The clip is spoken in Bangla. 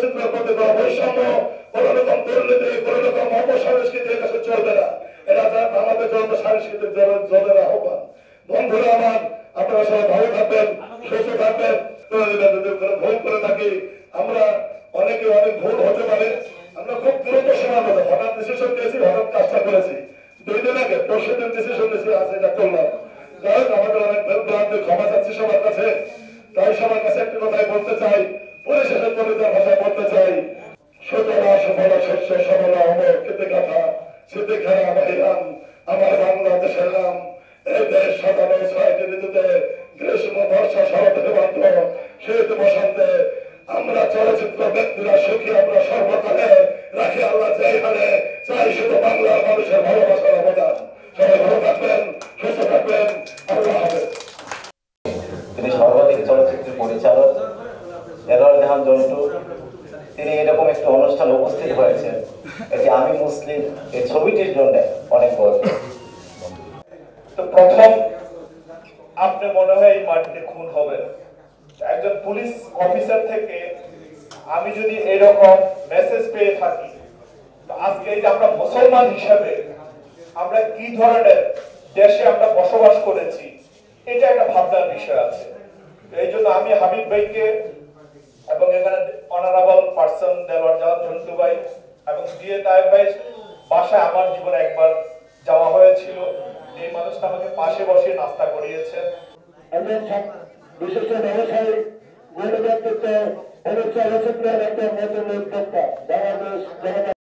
চলচ্চিত্রের প্রতি কোনো বৈষম্য, কোনো রকম দুর্নীতি, কোনো রকম অপসংস্কৃতি এদেশে চলবে না। এটা আমাদের জন্য সাংস্কৃতিক জলের আহ্বান। বন্ধুরা আমার, আপনারা সবাই ভালো থাকবেন, সুস্থ থাকবেন। যদি কোনো ভুল করে থাকি, আমরা অনেকে অনেক ভুল হতে পারে, আমরা খুব দ্রুত সময় মতো হঠাৎ ডিসিশন দিয়েছি, হঠাৎ কাজটা করেছি। 2 দিন আগে 10 দিন ডিসিশন দিয়েছি, আজ এটা করলাম। যাই হোক, আমাদের অনেক ভুল ক্ষমা চাচ্ছি সবার কাছে। তাই সবার কাছে একটি কথাই বলতে চাই, পরিশেষে কবিতার ভাষায় বলতে চাই, সুতলা সুফল শস্য সবল অমর কীর্তি গাথা স্মৃতি খেলা মহিলাম আমার বাংলাদেশের নাম। এই দেশ সাজানো 6টি ঋতুতে, গ্রীষ্ম বর্ষা শরৎ হেমন্ত শীত বসন্তে, আমরা চলচ্চিত্র ব্যক্তিরা সুখী আমরা সর্বকালে রাখি আল্লাহ যেই হালে, চাই শুধু বাংলার মানুষের ভালোবাসার অবদান। সবাই ভালো থাকবেন, সুস্থ থাকবেন, আল্লাহ হাফেজ। তিনি সর্বাধিক চলচ্চিত্রের পরিচালক দেলোয়ার জাহান জন্টু। তিনি এরকম একটা অনুষ্ঠানে উপস্থিত হয়েছেন, এটি আমি মুসলিম এই ছবিটির জন্য অনেক বড়। তো প্রথম আপনি মনে হয় এই মাটিতে খুন হবেন একজন পুলিশ অফিসার থেকে। আমি যদি এরকম মেসেজ পেয়ে থাকি, তো আজকে এই যে আমরা মুসলমান হিসাবে আমরা কি ধরনের দেশে আমরা বসবাস করেছি, এটা একটা ভাবনার বিষয় আছে। এই জন্য আমি হাবিব ভাইকে এবং এখানে অনারেবল পার্সন দেলোয়ার জাহান জন্টু ভাই এবং ডিএ তায়েব ভাই বাসায় আমার জীবনে একবার যাওয়া হয়েছিল। এই মানুষটা আমাকে পাশে বসে নাস্তা করিয়েছেন। বিশিষ্ট ব্যবসায়ী গণতন্ত্র চলচ্চিত্রের একটা নতুন উদ্যোক্তা বাংলাদেশ